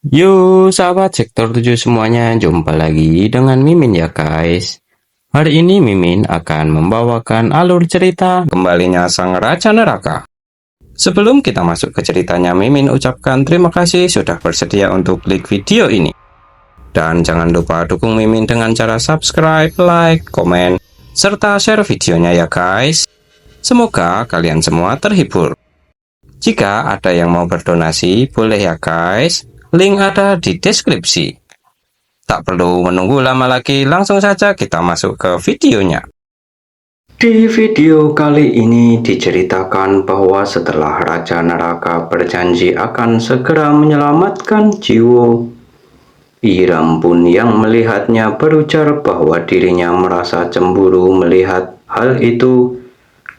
Yo, sahabat sektor 7 semuanya, jumpa lagi dengan Mimin ya guys. Hari ini Mimin akan membawakan alur cerita kembalinya Sang Raja Neraka. Sebelum kita masuk ke ceritanya, Mimin ucapkan terima kasih sudah bersedia untuk klik video ini. Dan jangan lupa dukung Mimin dengan cara subscribe, like, komen, serta share videonya ya guys. Semoga kalian semua terhibur. Jika ada yang mau berdonasi, boleh ya guys. Link ada di deskripsi. Tak perlu menunggu lama lagi, langsung saja kita masuk ke videonya. Di video kali ini diceritakan bahwa setelah Raja Neraka berjanji akan segera menyelamatkan Jiwo, Iram pun yang melihatnya berujar bahwa dirinya merasa cemburu melihat hal itu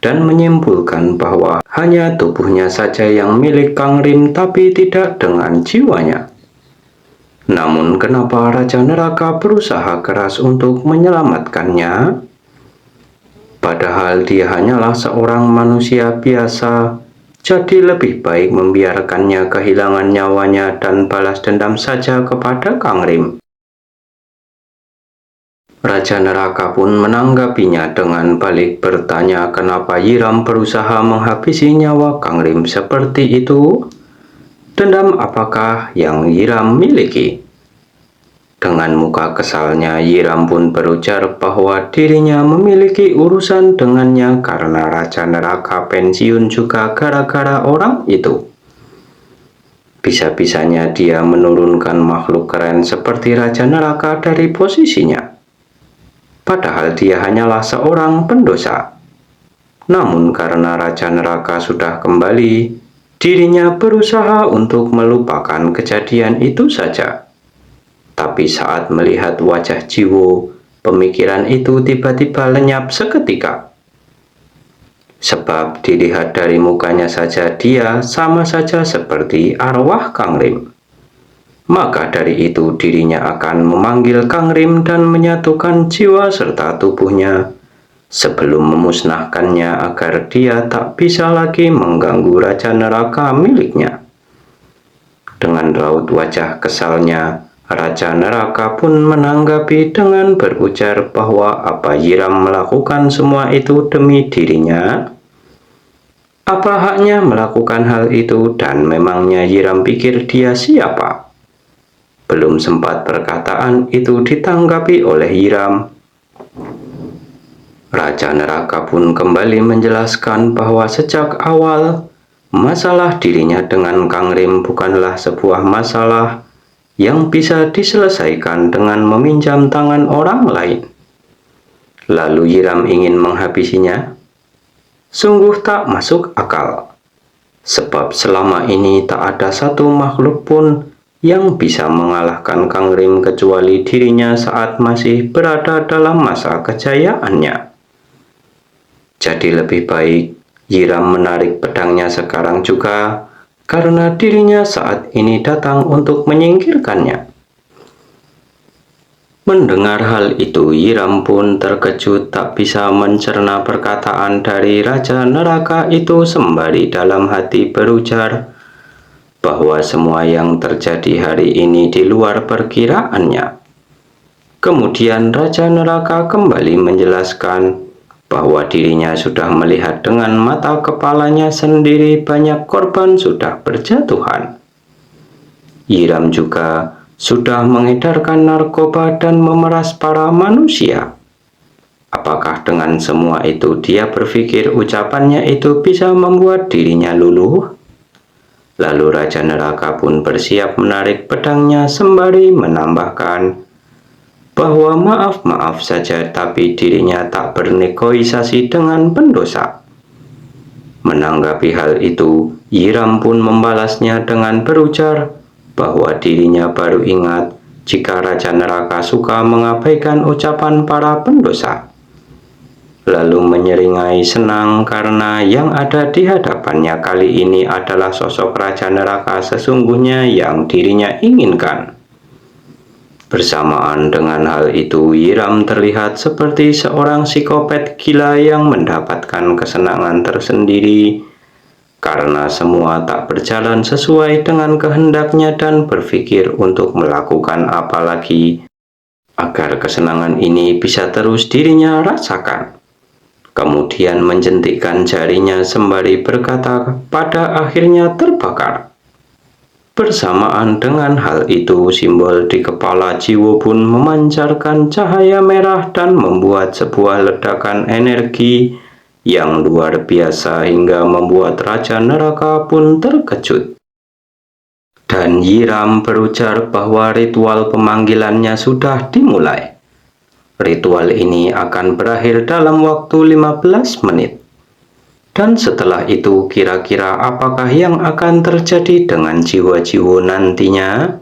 dan menyimpulkan bahwa hanya tubuhnya saja yang milik Kang Rim tapi tidak dengan jiwanya. Namun kenapa Raja Neraka berusaha keras untuk menyelamatkannya? Padahal dia hanyalah seorang manusia biasa, jadi lebih baik membiarkannya kehilangan nyawanya dan balas dendam saja kepada Kang Rim. Raja Neraka pun menanggapinya dengan balik bertanya kenapa Yiram berusaha menghabisi nyawa Kang Rim seperti itu. Dendam apakah yang Yiram miliki? Dengan muka kesalnya, Yiram pun berujar bahwa dirinya memiliki urusan dengannya karena Raja Neraka pensiun juga gara-gara orang itu. Bisa-bisanya dia menurunkan makhluk keren seperti Raja Neraka dari posisinya. Padahal dia hanyalah seorang pendosa. Namun karena Raja Neraka sudah kembali, dirinya berusaha untuk melupakan kejadian itu saja. Tapi saat melihat wajah Jiwo, pemikiran itu tiba-tiba lenyap seketika. Sebab dilihat dari mukanya saja dia sama saja seperti arwah Kang Rim. Maka dari itu dirinya akan memanggil Kang Rim dan menyatukan jiwa serta tubuhnya sebelum memusnahkannya agar dia tak bisa lagi mengganggu Raja Neraka miliknya. Dengan raut wajah kesalnya, Raja Neraka pun menanggapi dengan berujar bahwa apa Yiram melakukan semua itu demi dirinya? Apa haknya melakukan hal itu dan memangnya Yiram pikir dia siapa? Belum sempat perkataan itu ditanggapi oleh Yiram, Raja Neraka pun kembali menjelaskan bahwa sejak awal, masalah dirinya dengan Kang Rim bukanlah sebuah masalah yang bisa diselesaikan dengan meminjam tangan orang lain. Lalu Yiram ingin menghabisinya? Sungguh tak masuk akal. Sebab selama ini tak ada satu makhluk pun yang bisa mengalahkan Kang Rim kecuali dirinya saat masih berada dalam masa kejayaannya. Jadi lebih baik Yiram menarik pedangnya sekarang juga karena dirinya saat ini datang untuk menyingkirkannya. Mendengar hal itu, Yiram pun terkejut tak bisa mencerna perkataan dari Raja Neraka itu sembari dalam hati berujar bahwa semua yang terjadi hari ini di luar perkiraannya. Kemudian Raja Neraka kembali menjelaskan bahwa dirinya sudah melihat dengan mata kepalanya sendiri banyak korban sudah berjatuhan. Yiram juga sudah mengedarkan narkoba dan memeras para manusia. Apakah dengan semua itu dia berpikir ucapannya itu bisa membuat dirinya luluh? Lalu Raja Neraka pun bersiap menarik pedangnya sembari menambahkan bahwa maaf saja tapi dirinya tak bernegosiasi dengan pendosa. Menanggapi hal itu, Yiram pun membalasnya dengan berujar bahwa dirinya baru ingat jika Raja Neraka suka mengabaikan ucapan para pendosa. Lalu menyeringai senang karena yang ada di hadapannya kali ini adalah sosok Raja Neraka sesungguhnya yang dirinya inginkan. Bersamaan dengan hal itu, Yiram terlihat seperti seorang psikopat gila yang mendapatkan kesenangan tersendiri karena semua tak berjalan sesuai dengan kehendaknya dan berpikir untuk melakukan apa lagi agar kesenangan ini bisa terus dirinya rasakan. Kemudian menjentikkan jarinya sembari berkata, pada akhirnya terbakar. Bersamaan dengan hal itu, simbol di kepala Jiwo pun memancarkan cahaya merah dan membuat sebuah ledakan energi yang luar biasa hingga membuat Raja Neraka pun terkejut. Dan Yiram berujar bahwa ritual pemanggilannya sudah dimulai. Ritual ini akan berakhir dalam waktu 15 menit. Dan setelah itu kira-kira apakah yang akan terjadi dengan jiwa-jiwa nantinya?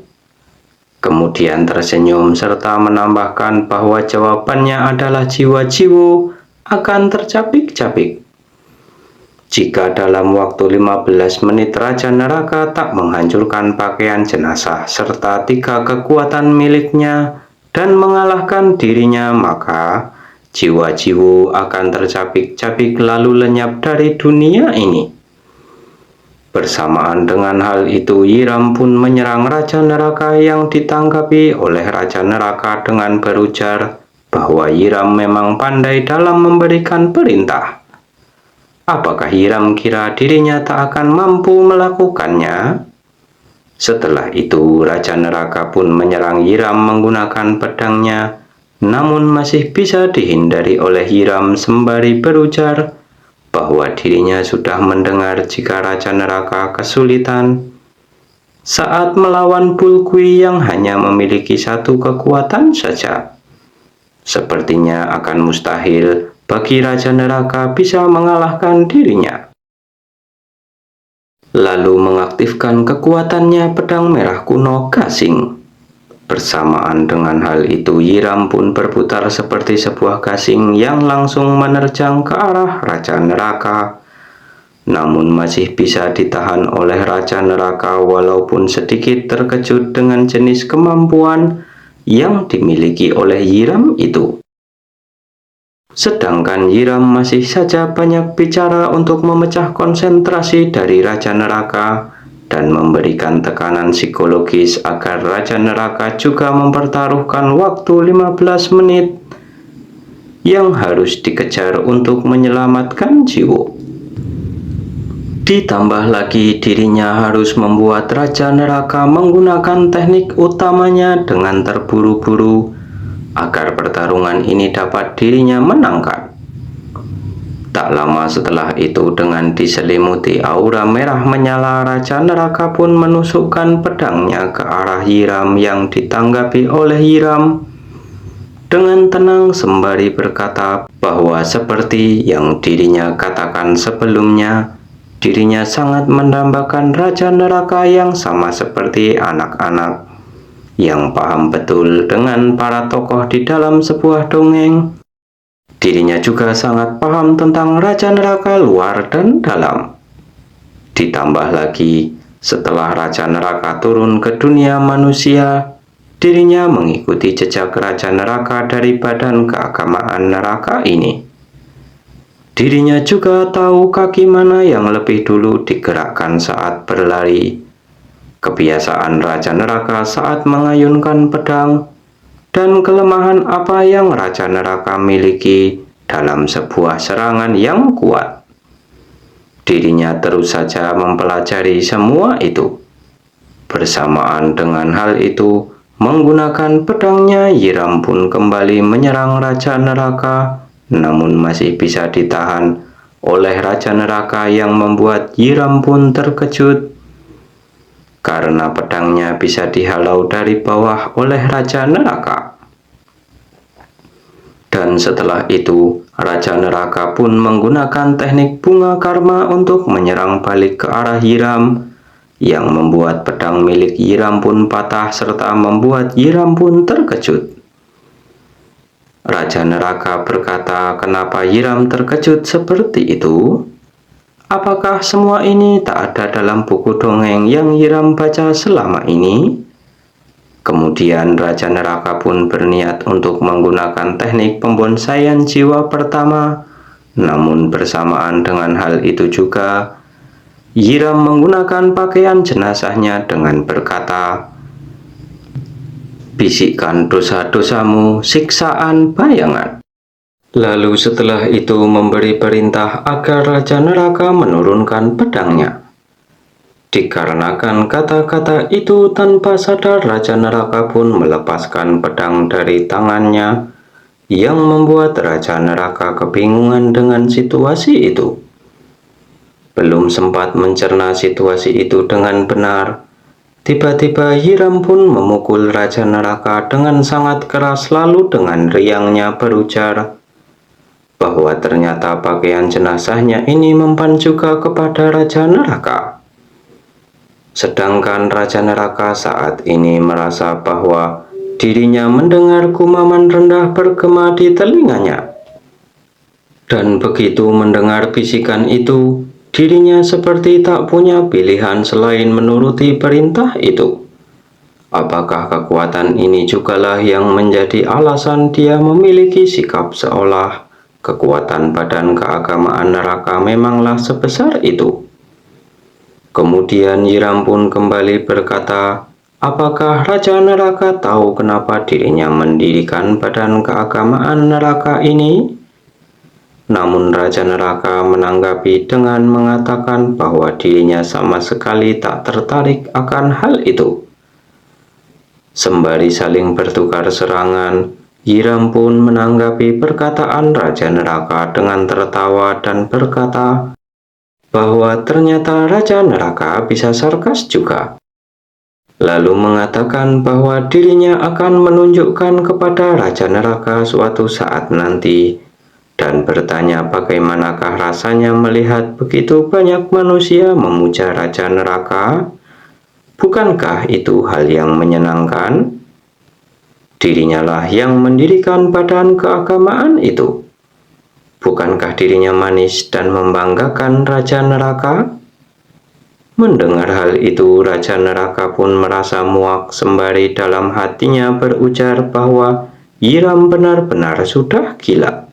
Kemudian tersenyum serta menambahkan bahwa jawabannya adalah jiwa-jiwa akan tercapik-capik. Jika dalam waktu 15 menit Raja Neraka tak menghancurkan pakaian jenazah serta 3 kekuatan miliknya dan mengalahkan dirinya, maka jiwa-jiwa akan tercapik-capik lalu lenyap dari dunia ini. Bersamaan dengan hal itu, Yiram pun menyerang Raja Neraka yang ditanggapi oleh Raja Neraka dengan berujar bahwa Yiram memang pandai dalam memberikan perintah. Apakah Yiram kira dirinya tak akan mampu melakukannya? Setelah itu, Raja Neraka pun menyerang Yiram menggunakan pedangnya, namun masih bisa dihindari oleh Yiram sembari berujar bahwa dirinya sudah mendengar jika Raja Neraka kesulitan saat melawan Bulgui yang hanya memiliki 1 kekuatan saja. Sepertinya akan mustahil bagi Raja Neraka bisa mengalahkan dirinya. Lalu mengaktifkan kekuatannya pedang merah kuno gasing. Bersamaan dengan hal itu, Yiram pun berputar seperti sebuah gasing yang langsung menerjang ke arah Raja Neraka. Namun masih bisa ditahan oleh Raja Neraka walaupun sedikit terkejut dengan jenis kemampuan yang dimiliki oleh Yiram itu. Sedangkan Yiram masih saja banyak bicara untuk memecah konsentrasi dari Raja Neraka dan memberikan tekanan psikologis agar Raja Neraka juga mempertaruhkan waktu 15 menit yang harus dikejar untuk menyelamatkan jiwa. Ditambah lagi dirinya harus membuat Raja Neraka menggunakan teknik utamanya dengan terburu-buru agar pertarungan ini dapat dirinya menangkan. Tak lama setelah itu, dengan diselimuti aura merah menyala, Raja Neraka pun menusukkan pedangnya ke arah Yiram yang ditanggapi oleh Yiram dengan tenang sembari berkata bahwa seperti yang dirinya katakan sebelumnya, dirinya sangat mendambakan Raja Neraka yang sama seperti anak-anak yang paham betul dengan para tokoh di dalam sebuah dongeng. Dirinya juga sangat paham tentang Raja Neraka luar dan dalam. Ditambah lagi, setelah Raja Neraka turun ke dunia manusia, dirinya mengikuti jejak Raja Neraka dari badan keagamaan neraka ini. Dirinya juga tahu kaki mana yang lebih dulu digerakkan saat berlari. Kebiasaan Raja Neraka saat mengayunkan pedang, dan kelemahan apa yang Raja Neraka miliki dalam sebuah serangan yang kuat. Dirinya terus saja mempelajari semua itu. Bersamaan dengan hal itu, menggunakan pedangnya, Yiram pun kembali menyerang Raja Neraka, namun masih bisa ditahan oleh Raja Neraka yang membuat Yiram pun terkejut karena pedangnya bisa dihalau dari bawah oleh Raja Neraka. Dan setelah itu, Raja Neraka pun menggunakan teknik bunga karma untuk menyerang balik ke arah Yiram, yang membuat pedang milik Yiram pun patah serta membuat Yiram pun terkejut. Raja Neraka berkata, kenapa Yiram terkejut seperti itu? Apakah semua ini tak ada dalam buku dongeng yang Yiram baca selama ini? Kemudian Raja Neraka pun berniat untuk menggunakan teknik pembonsaian jiwa pertama. Namun bersamaan dengan hal itu juga, Hiram menggunakan pakaian jenazahnya dengan berkata, "Bisikkan dosa-dosamu, siksaan bayangan." Lalu setelah itu memberi perintah agar Raja Neraka menurunkan pedangnya. Dikarenakan kata-kata itu, tanpa sadar Raja Neraka pun melepaskan pedang dari tangannya, yang membuat Raja Neraka kebingungan dengan situasi itu. Belum sempat mencerna situasi itu dengan benar, tiba-tiba Hiram pun memukul Raja Neraka dengan sangat keras, lalu dengan riangnya berujar bahwa ternyata pakaian jenazahnya ini mempan juga kepada Raja Neraka. Sedangkan Raja Neraka saat ini merasa bahwa dirinya mendengar gumaman rendah bergema di telinganya. Dan begitu mendengar bisikan itu, dirinya seperti tak punya pilihan selain menuruti perintah itu. Apakah kekuatan ini jugalah yang menjadi alasan dia memiliki sikap seolah kekuatan badan keagamaan neraka memanglah sebesar itu? Kemudian Hiram pun kembali berkata, apakah Raja Neraka tahu kenapa dirinya mendirikan badan keagamaan neraka ini? Namun Raja Neraka menanggapi dengan mengatakan bahwa dirinya sama sekali tak tertarik akan hal itu. Sembari saling bertukar serangan, Hiram pun menanggapi perkataan Raja Neraka dengan tertawa dan berkata bahwa ternyata Raja Neraka bisa sarkas juga. Lalu mengatakan bahwa dirinya akan menunjukkan kepada Raja Neraka suatu saat nanti, dan bertanya bagaimanakah rasanya melihat begitu banyak manusia memuja Raja Neraka. Bukankah itu hal yang menyenangkan? Dirinya lah yang mendirikan badan keagamaan itu. Bukankah dirinya manis dan membanggakan Raja Neraka? Mendengar hal itu, Raja Neraka pun merasa muak, sembari dalam hatinya berujar bahwa Hiram benar-benar sudah gila.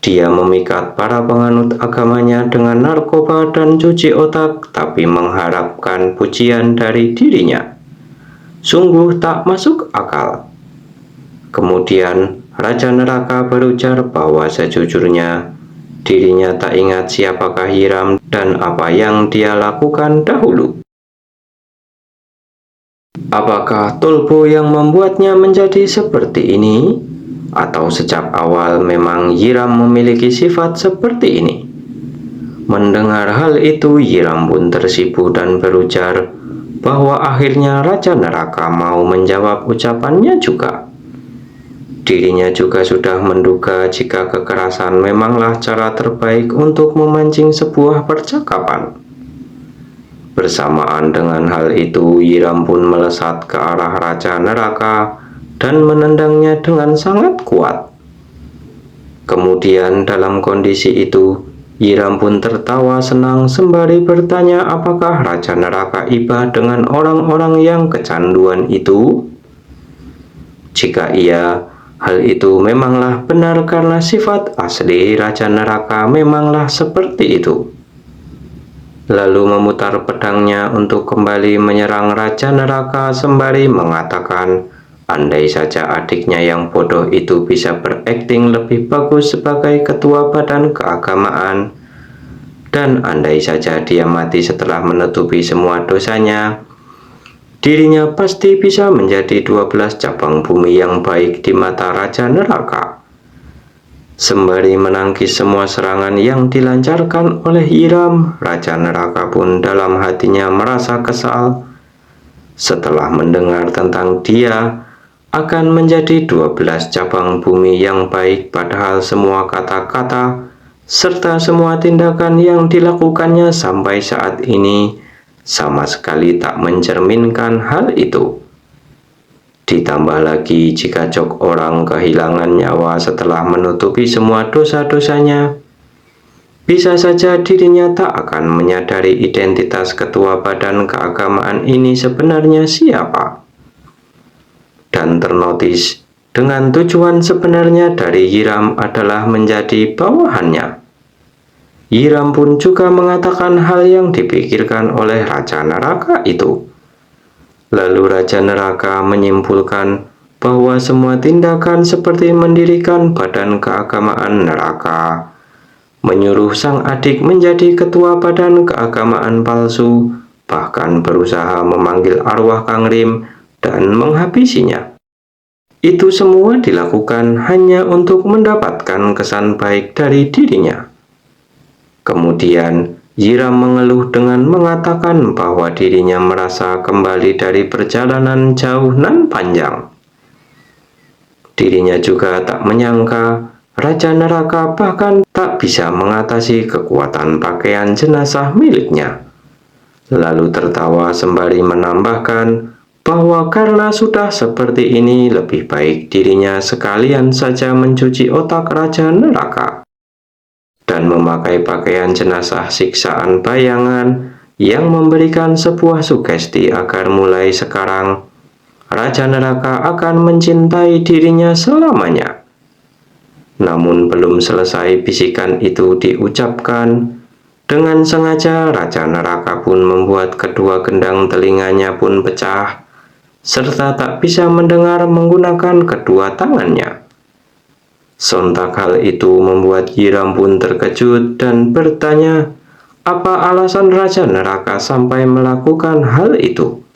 Dia memikat para penganut agamanya dengan narkoba dan cuci otak, tapi mengharapkan pujian dari dirinya. Sungguh tak masuk akal. Kemudian Raja Neraka berujar bahwa sejujurnya dirinya tak ingat siapakah Hiram dan apa yang dia lakukan dahulu. Apakah Tolpo yang membuatnya menjadi seperti ini? Atau sejak awal memang Hiram memiliki sifat seperti ini? Mendengar hal itu, Hiram pun tersipu dan berujar bahwa akhirnya Raja Neraka mau menjawab ucapannya juga. Dirinya juga sudah menduga jika kekerasan memanglah cara terbaik untuk memancing sebuah percakapan. Bersamaan dengan hal itu, Hiram pun melesat ke arah Raja Neraka dan menendangnya dengan sangat kuat. Kemudian dalam kondisi itu, Hiram pun tertawa senang sembari bertanya apakah Raja Neraka iba dengan orang-orang yang kecanduan itu. Jika iya, hal itu memanglah benar karena sifat asli Raja Neraka memanglah seperti itu. Lalu memutar pedangnya untuk kembali menyerang Raja Neraka sembari mengatakan, andai saja adiknya yang bodoh itu bisa berakting lebih bagus sebagai ketua badan keagamaan, dan andai saja dia mati setelah menutupi semua dosanya, dirinya pasti bisa menjadi 12 cabang bumi yang baik di mata Raja Neraka. Sembari menangkis semua serangan yang dilancarkan oleh Hiram, Raja Neraka pun dalam hatinya merasa kesal. Setelah mendengar tentang dia akan menjadi 12 cabang bumi yang baik, padahal semua kata-kata serta semua tindakan yang dilakukannya sampai saat ini sama sekali tak mencerminkan hal itu. Ditambah lagi jika jok orang kehilangan nyawa setelah menutupi semua dosa-dosanya, bisa saja dirinya tak akan menyadari identitas ketua badan keagamaan ini sebenarnya siapa. Dan ternotis dengan tujuan sebenarnya dari Hiram adalah menjadi bawahannya. Hiram pun juga mengatakan hal yang dipikirkan oleh Raja Neraka itu. Lalu Raja Neraka menyimpulkan bahwa semua tindakan seperti mendirikan badan keagamaan neraka, menyuruh sang adik menjadi ketua badan keagamaan palsu, bahkan berusaha memanggil arwah Kang Rim dan menghabisinya. Itu semua dilakukan hanya untuk mendapatkan kesan baik dari dirinya. Kemudian, Hiram mengeluh dengan mengatakan bahwa dirinya merasa kembali dari perjalanan jauh nan panjang. Dirinya juga tak menyangka Raja Neraka bahkan tak bisa mengatasi kekuatan pakaian jenazah miliknya. Lalu tertawa sembari menambahkan bahwa karena sudah seperti ini lebih baik dirinya sekalian saja mencuci otak Raja Neraka dan memakai pakaian jenazah siksaan bayangan yang memberikan sebuah sugesti agar mulai sekarang Raja Neraka akan mencintai dirinya selamanya. Namun belum selesai bisikan itu diucapkan, dengan sengaja Raja Neraka pun membuat kedua gendang telinganya pun pecah, serta tak bisa mendengar menggunakan kedua tangannya. Sontak hal itu membuat Hiram pun terkejut dan bertanya, apa alasan Raja Neraka sampai melakukan hal itu?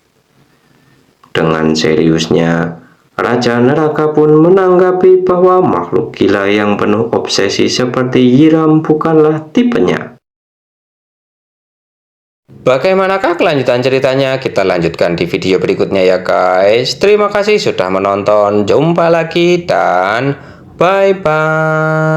Dengan seriusnya, Raja Neraka pun menanggapi bahwa makhluk gila yang penuh obsesi seperti Hiram bukanlah tipenya. Bagaimanakah kelanjutan ceritanya? Kita lanjutkan di video berikutnya ya guys. Terima kasih sudah menonton. Jumpa lagi dan bye-bye.